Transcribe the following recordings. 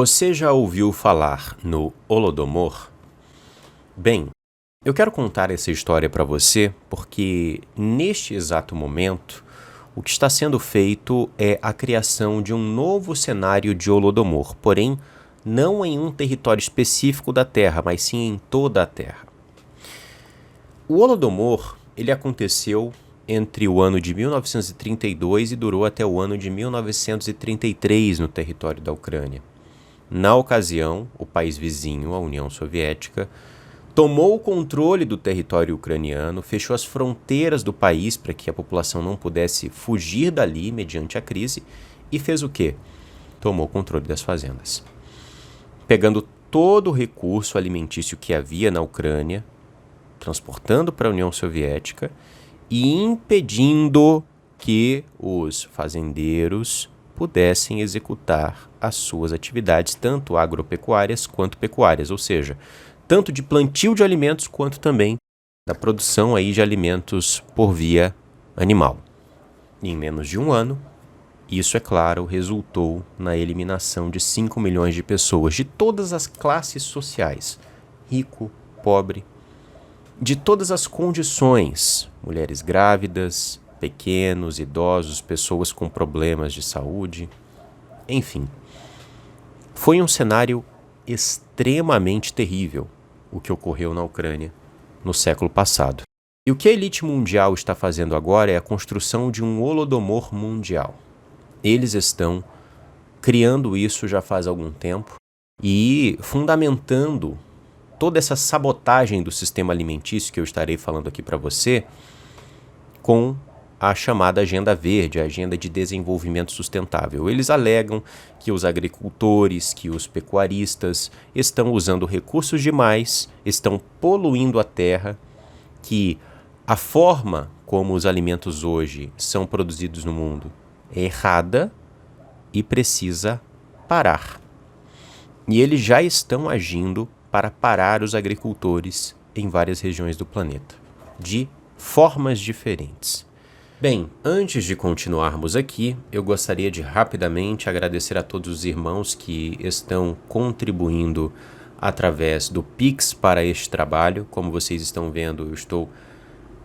Você já ouviu falar no Holodomor? Bem, eu quero contar essa história para você porque, neste exato momento, o que está sendo feito é a criação de um novo cenário de Holodomor, porém, não em um território específico da Terra, mas sim em toda a Terra. O Holodomor, ele aconteceu entre o ano de 1932 e durou até o ano de 1933 no território da Ucrânia. Na ocasião, o país vizinho, a União Soviética, tomou o controle do território ucraniano, fechou as fronteiras do país para que a população não pudesse fugir dali mediante a crise e fez o quê? Tomou o controle das fazendas. Pegando todo o recurso alimentício que havia na Ucrânia, transportando para a União Soviética e impedindo que os fazendeiros pudessem executar as suas atividades, tanto agropecuárias quanto pecuárias, ou seja, tanto de plantio de alimentos quanto também da produção aí de alimentos por via animal. E em menos de um ano, isso, é claro, resultou na eliminação de 5 milhões de pessoas de todas as classes sociais, rico, pobre, de todas as condições, mulheres grávidas, pequenos, idosos, pessoas com problemas de saúde, enfim. Foi um cenário extremamente terrível o que ocorreu na Ucrânia no século passado. E o que a elite mundial está fazendo agora é a construção de um Holodomor mundial. Eles estão criando isso já faz algum tempo e fundamentando toda essa sabotagem do sistema alimentício que eu estarei falando aqui para você com a chamada Agenda Verde, a Agenda de Desenvolvimento Sustentável. Eles alegam que os agricultores, que os pecuaristas estão usando recursos demais, estão poluindo a terra, que a forma como os alimentos hoje são produzidos no mundo é errada e precisa parar. E eles já estão agindo para parar os agricultores em várias regiões do planeta, de formas diferentes. Bem, antes de continuarmos aqui, eu gostaria de rapidamente agradecer a todos os irmãos que estão contribuindo através do Pix para este trabalho. Como vocês estão vendo, eu estou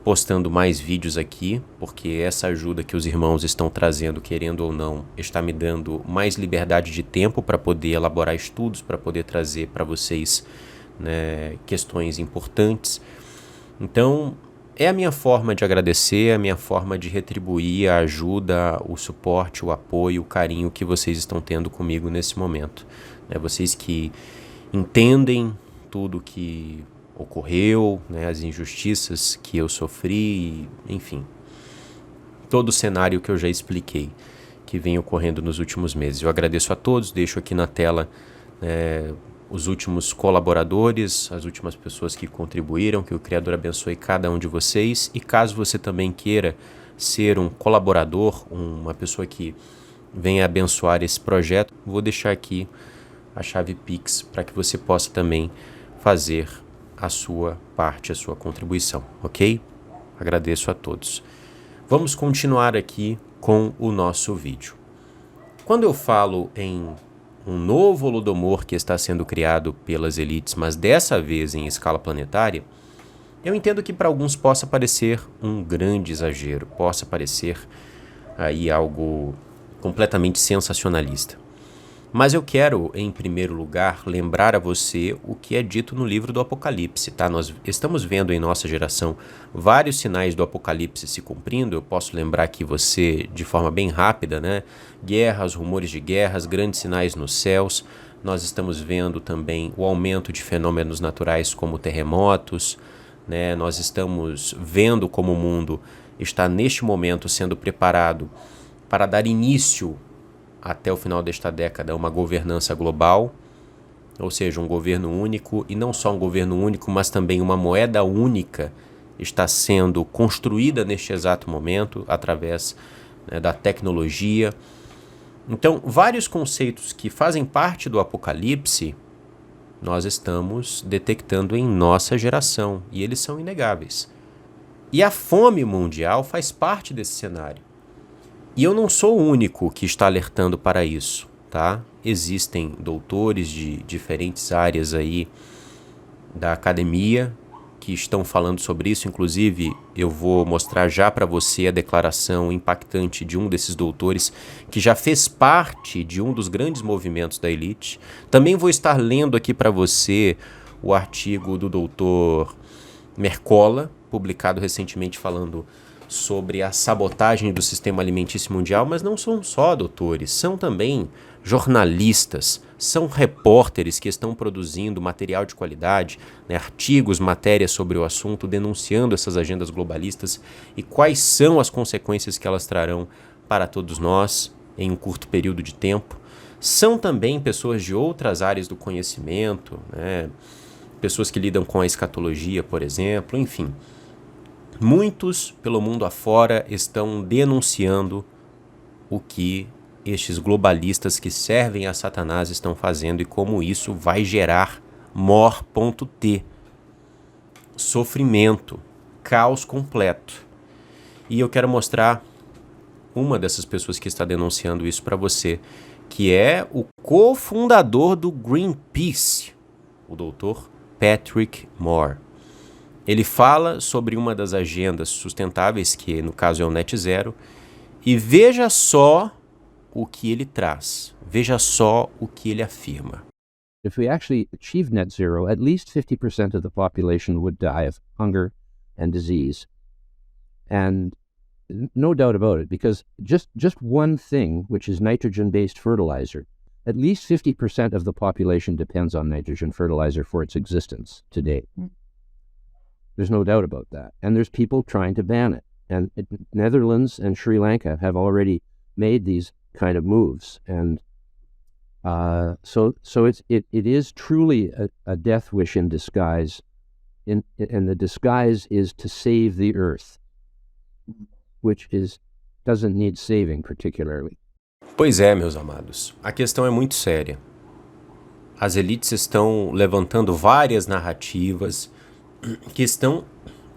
postando mais vídeos aqui, porque essa ajuda que os irmãos estão trazendo, querendo ou não, está me dando mais liberdade de tempo para poder elaborar estudos, para poder trazer para vocês, né, questões importantes. Então, é a minha forma de agradecer, a minha forma de retribuir a ajuda, o suporte, o apoio, o carinho que vocês estão tendo comigo nesse momento. Vocês que entendem tudo que ocorreu, as injustiças que eu sofri, enfim, todo o cenário que eu já expliquei, que vem ocorrendo nos últimos meses. Eu agradeço a todos, deixo aqui na tela os últimos colaboradores, as últimas pessoas que contribuíram, que o Criador abençoe cada um de vocês. E caso você também queira ser um colaborador, uma pessoa que venha abençoar esse projeto, vou deixar aqui a chave Pix para que você possa também fazer a sua parte, a sua contribuição, ok? Agradeço a todos. Vamos continuar aqui com o nosso vídeo. Quando eu falo em um novo Holodomor que está sendo criado pelas elites, mas dessa vez em escala planetária, eu entendo que para alguns possa parecer um grande exagero, possa parecer aí algo completamente sensacionalista. Mas eu quero, em primeiro lugar, lembrar a você o que é dito no livro do Apocalipse, tá? Nós estamos vendo em nossa geração vários sinais do Apocalipse se cumprindo. Eu posso lembrar aqui você de forma bem rápida, Guerras, rumores de guerras, grandes sinais nos céus. Nós estamos vendo também o aumento de fenômenos naturais como terremotos, Nós estamos vendo como o mundo está neste momento sendo preparado para dar início até o final desta década, uma governança global, ou seja, um governo único, e não só um governo único, mas também uma moeda única está sendo construída neste exato momento, através da tecnologia. Então, vários conceitos que fazem parte do Apocalipse, nós estamos detectando em nossa geração, e eles são inegáveis. E a fome mundial faz parte desse cenário. E eu não sou o único que está alertando para isso, tá? existem doutores de diferentes áreas aí da academia que estão falando sobre isso. Inclusive, eu vou mostrar já para você a declaração impactante de um desses doutores que já fez parte de um dos grandes movimentos da elite. Também vou estar lendo aqui para você o artigo do doutor Mercola, publicado recentemente, falando sobre a sabotagem do sistema alimentício mundial. Mas não são só doutores, são também jornalistas, são repórteres que estão produzindo material de qualidade, né, artigos, matérias sobre o assunto, denunciando essas agendas globalistas e quais são as consequências que elas trarão para todos nós em um curto período de tempo. São também pessoas de outras áreas do conhecimento, né, pessoas que lidam com a escatologia, por exemplo, enfim. Muitos pelo mundo afora estão denunciando o que estes globalistas que servem a Satanás estão fazendo e como isso vai gerar mor.t, sofrimento, caos completo. E eu quero mostrar uma dessas pessoas que está denunciando isso para você, que é o cofundador do Greenpeace, o doutor Patrick Moore. Ele fala sobre uma das agendas sustentáveis, que no caso é o Net Zero, e veja só o que ele traz. Veja só o que ele afirma. If we actually achieve net zero, at least 50% of the population would die of hunger and disease. And no doubt about it, because just one thing, which is nitrogen-based fertilizer, at least 50% of the population depends on nitrogen fertilizer for its existence today. There's no doubt about that. And there's people trying to ban it. And Netherlands and Sri Lanka have already made these kind of moves. And so it is truly a death wish in disguise. And the disguise is to save the earth, which doesn't need saving particularly. Pois é, meus amados. A questão é muito séria. As elites estão levantando várias narrativas que estão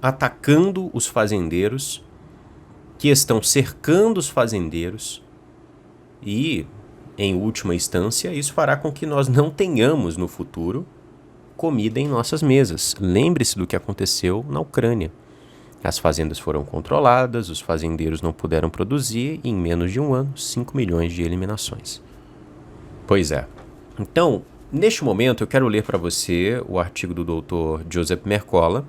atacando os fazendeiros, que estão cercando os fazendeiros e, em última instância, isso fará com que nós não tenhamos no futuro comida em nossas mesas. Lembre-se do que aconteceu na Ucrânia. As fazendas foram controladas, os fazendeiros não puderam produzir e em menos de um ano, 5 milhões de eliminações. Pois é. Então, neste momento eu quero ler para você o artigo do Dr. Joseph Mercola,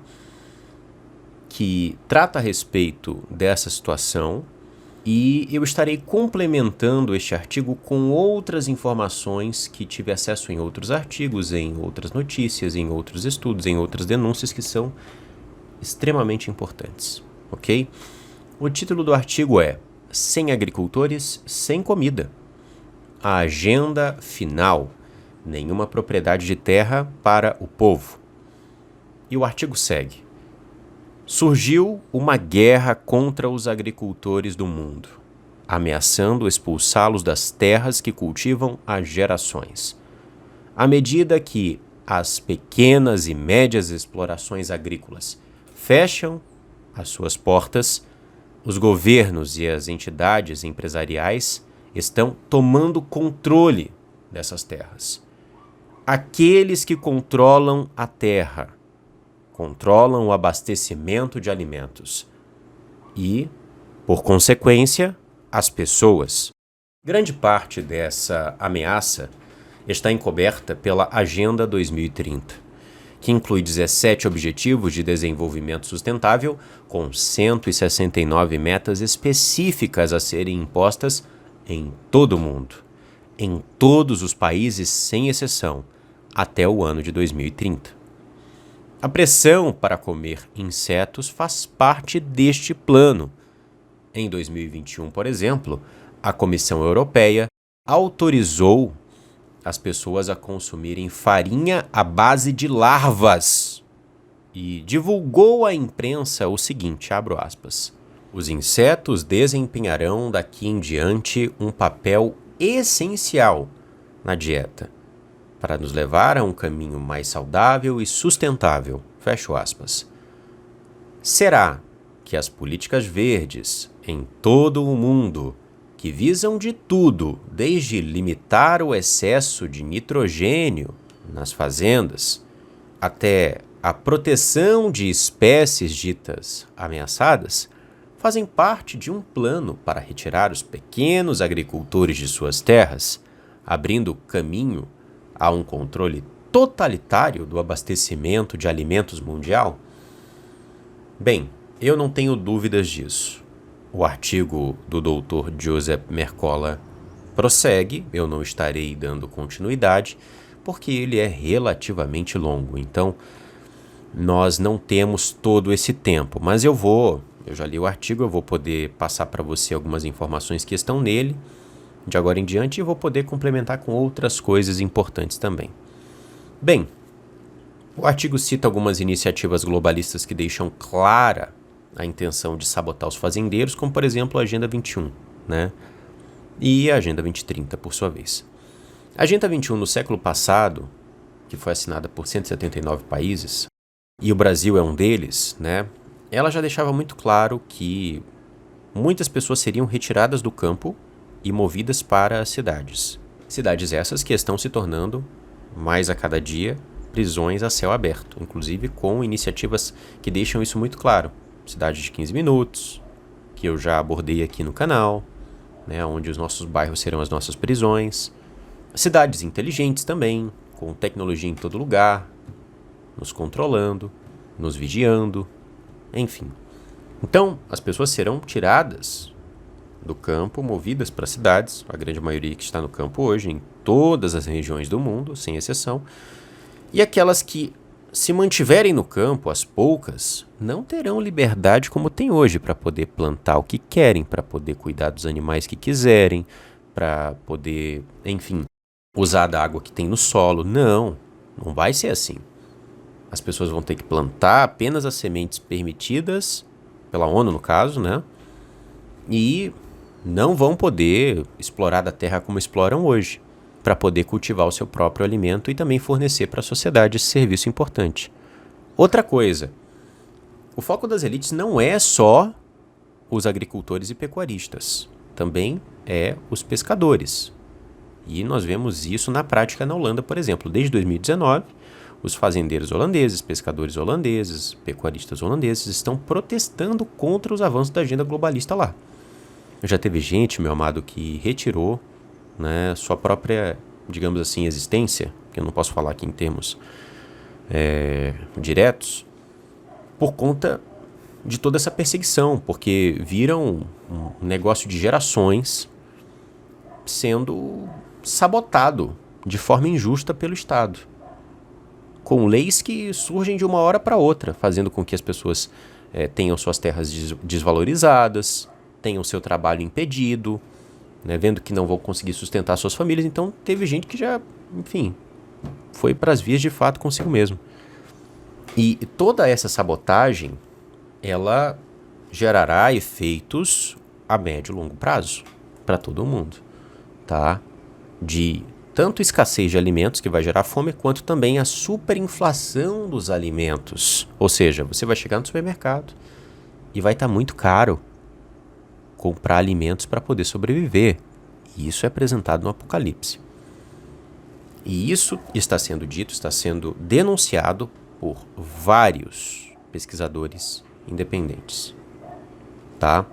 que trata a respeito dessa situação, e eu estarei complementando este artigo com outras informações que tive acesso em outros artigos, em outras notícias, em outros estudos, em outras denúncias que são extremamente importantes, ok? O título do artigo é Sem agricultores, sem comida. A agenda final. Nenhuma propriedade de terra para o povo. E o artigo segue. Surgiu uma guerra contra os agricultores do mundo, ameaçando expulsá-los das terras que cultivam há gerações. À medida que as pequenas e médias explorações agrícolas fecham as suas portas, os governos e as entidades empresariais estão tomando controle dessas terras. Aqueles que controlam a terra controlam o abastecimento de alimentos e, por consequência, as pessoas. Grande parte dessa ameaça está encoberta pela Agenda 2030, que inclui 17 Objetivos de Desenvolvimento Sustentável, com 169 metas específicas a serem impostas em todo o mundo, em todos os países sem exceção, até o ano de 2030. A pressão para comer insetos faz parte deste plano. Em 2021, por exemplo, a Comissão Europeia autorizou as pessoas a consumirem farinha à base de larvas e divulgou à imprensa o seguinte, abro aspas, os insetos desempenharão daqui em diante um papel essencial na dieta, para nos levar a um caminho mais saudável e sustentável, fecho aspas. Será que as políticas verdes em todo o mundo que visam de tudo, desde limitar o excesso de nitrogênio nas fazendas, até a proteção de espécies ditas ameaçadas, fazem parte de um plano para retirar os pequenos agricultores de suas terras, abrindo caminho a um controle totalitário do abastecimento de alimentos mundial? Bem, eu não tenho dúvidas disso. O artigo do Dr. Joseph Mercola prossegue, eu não estarei dando continuidade, porque ele é relativamente longo, então nós não temos todo esse tempo, mas eu já li o artigo, eu vou poder passar para você algumas informações que estão nele, de agora em diante, e vou poder complementar com outras coisas importantes também. Bem, o artigo cita algumas iniciativas globalistas que deixam clara a intenção de sabotar os fazendeiros, como por exemplo a Agenda 21, né? E a Agenda 2030, por sua vez. A Agenda 21 no século passado, que foi assinada por 179 países, e o Brasil é um deles, né? Ela já deixava muito claro que muitas pessoas seriam retiradas do campo e movidas para as cidades. Cidades essas que estão se tornando, mais a cada dia, prisões a céu aberto, inclusive com iniciativas que deixam isso muito claro. Cidade de 15 minutos, que eu já abordei aqui no canal, né, onde os nossos bairros serão as nossas prisões. Cidades inteligentes também, com tecnologia em todo lugar, nos controlando, nos vigiando, enfim. Então, as pessoas serão tiradas do campo, movidas para cidades, a grande maioria que está no campo hoje, em todas as regiões do mundo, sem exceção, e aquelas que se mantiverem no campo, as poucas, não terão liberdade como tem hoje para poder plantar o que querem, para poder cuidar dos animais que quiserem, para poder, enfim, usar da água que tem no solo. Não vai ser assim. As pessoas vão ter que plantar apenas as sementes permitidas, pela ONU no caso, né? E não vão poder explorar da terra como exploram hoje, para poder cultivar o seu próprio alimento e também fornecer para a sociedade esse serviço importante. Outra coisa, o foco das elites não é só os agricultores e pecuaristas, também é os pescadores. E nós vemos isso na prática na Holanda, por exemplo. Desde 2019, os fazendeiros holandeses, pescadores holandeses, pecuaristas holandeses estão protestando contra os avanços da agenda globalista lá. Já teve gente, meu amado, que retirou, né, sua própria, digamos assim, existência, que eu não posso falar aqui em termos diretos, por conta de toda essa perseguição, porque viram um negócio de gerações sendo sabotado de forma injusta pelo Estado, com leis que surgem de uma hora para outra, fazendo com que as pessoas tenham suas terras desvalorizadas, tenham seu trabalho impedido, né, vendo que não vão conseguir sustentar suas famílias. Então teve gente que já, enfim, foi para as vias de fato consigo mesmo. E toda essa sabotagem, ela gerará efeitos a médio e longo prazo para todo mundo, tá? De tanto escassez de alimentos, que vai gerar fome, quanto também a superinflação dos alimentos. Ou seja, você vai chegar no supermercado e vai estar muito caro comprar alimentos para poder sobreviver. E isso é apresentado no Apocalipse. E isso está sendo dito, está sendo denunciado por vários pesquisadores independentes, tá?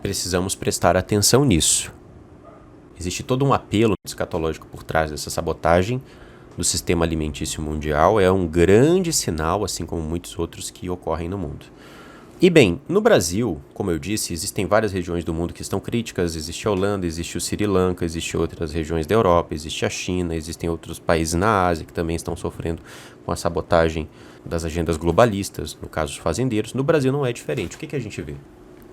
Precisamos prestar atenção nisso. Existe todo um apelo escatológico por trás dessa sabotagem do sistema alimentício mundial. É um grande sinal, assim como muitos outros que ocorrem no mundo. E bem, no Brasil, como eu disse, existem várias regiões do mundo que estão críticas. Existe a Holanda, existe o Sri Lanka, existe outras regiões da Europa, existe a China, existem outros países na Ásia que também estão sofrendo com a sabotagem das agendas globalistas, no caso os fazendeiros. No Brasil não é diferente. O que a gente vê?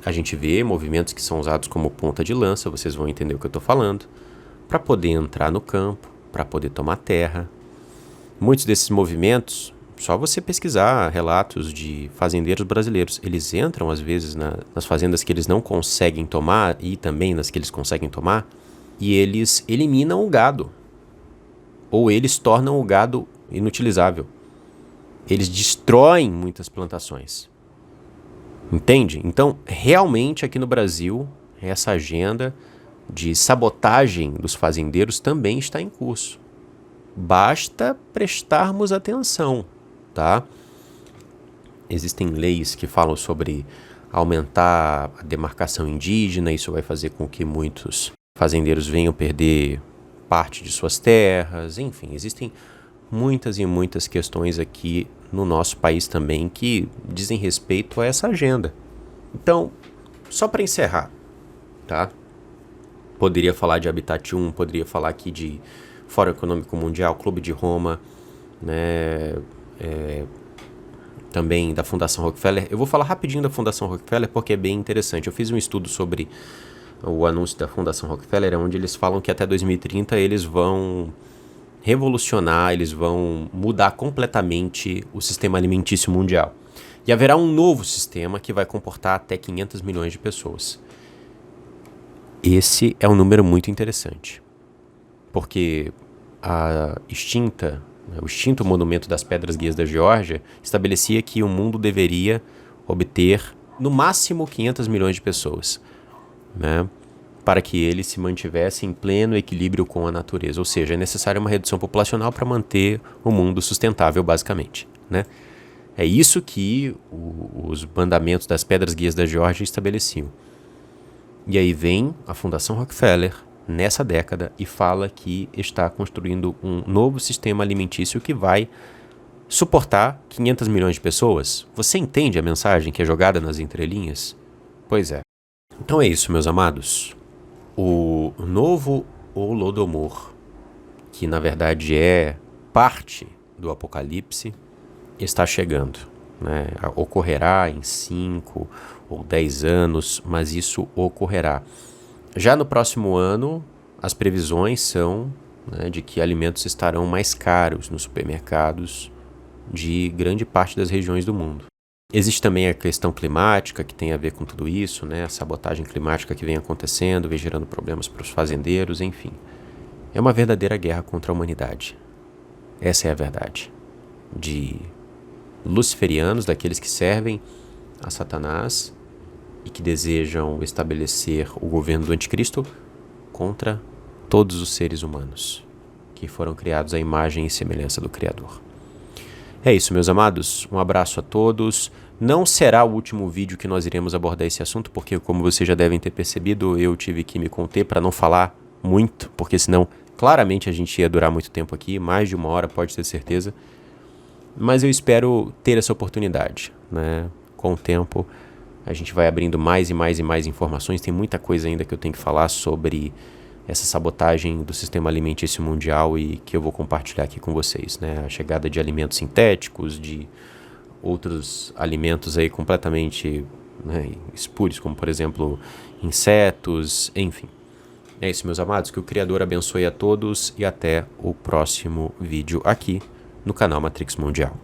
A gente vê movimentos que são usados como ponta de lança, vocês vão entender o que eu estou falando, para poder entrar no campo, para poder tomar terra. Muitos desses movimentos, só você pesquisar relatos de fazendeiros brasileiros, eles entram às vezes nas fazendas que eles não conseguem tomar e também nas que eles conseguem tomar, e eles eliminam o gado, ou eles tornam o gado inutilizável. Eles destroem muitas plantações. Entende? Então, realmente aqui no Brasil, essa agenda de sabotagem dos fazendeiros também está em curso. Basta prestarmos atenção, tá? Existem leis que falam sobre aumentar a demarcação indígena, isso vai fazer com que muitos fazendeiros venham perder parte de suas terras, enfim, existem muitas e muitas questões aqui no nosso país também que dizem respeito a essa agenda. Então, só para encerrar, tá? Poderia falar de Habitat 1, poderia falar aqui de Fórum Econômico Mundial, Clube de Roma, né? Também da Fundação Rockefeller. Eu vou falar rapidinho da Fundação Rockefeller porque é bem interessante. Eu fiz um estudo sobre o anúncio da Fundação Rockefeller, onde eles falam que até 2030 eles vão revolucionar, eles vão mudar completamente o sistema alimentício mundial. E haverá um novo sistema que vai comportar até 500 milhões de pessoas. Esse é um número muito interessante, porque o extinto Monumento das Pedras Guias da Geórgia estabelecia que o mundo deveria obter no máximo 500 milhões de pessoas, né, para que ele se mantivesse em pleno equilíbrio com a natureza. Ou seja, é necessária uma redução populacional para manter o mundo sustentável, basicamente, né? É isso que os mandamentos das Pedras Guias da Geórgia estabeleciam. E aí vem a Fundação Rockefeller, nessa década, e fala que está construindo um novo sistema alimentício que vai suportar 500 milhões de pessoas. Você entende a mensagem que é jogada nas entrelinhas? Pois é. Então é isso, meus amados. O novo Holodomor, que na verdade é parte do Apocalipse, está chegando, né? Ocorrerá em 5 ou 10 anos, mas isso ocorrerá. Já no próximo ano, as previsões são, né, de que alimentos estarão mais caros nos supermercados de grande parte das regiões do mundo. Existe também a questão climática, que tem a ver com tudo isso, né? A sabotagem climática que vem acontecendo, vem gerando problemas para os fazendeiros, enfim. É uma verdadeira guerra contra a humanidade. Essa é a verdade. De luciferianos, daqueles que servem a Satanás e que desejam estabelecer o governo do anticristo contra todos os seres humanos que foram criados à imagem e semelhança do Criador. É isso, meus amados. Um abraço a todos. Não será o último vídeo que nós iremos abordar esse assunto, porque, como vocês já devem ter percebido, eu tive que me conter para não falar muito, porque senão, claramente, a gente ia durar muito tempo aqui, mais de 1 hora, pode ter certeza. Mas eu espero ter essa oportunidade, né? Com o tempo, a gente vai abrindo mais e mais e mais informações. Tem muita coisa ainda que eu tenho que falar sobre essa sabotagem do sistema alimentício mundial e que eu vou compartilhar aqui com vocês, né? A chegada de alimentos sintéticos, de outros alimentos aí completamente, né, espúrios, como por exemplo insetos, enfim. É isso, meus amados, que o Criador abençoe a todos e até o próximo vídeo aqui no canal Matrix Mundial.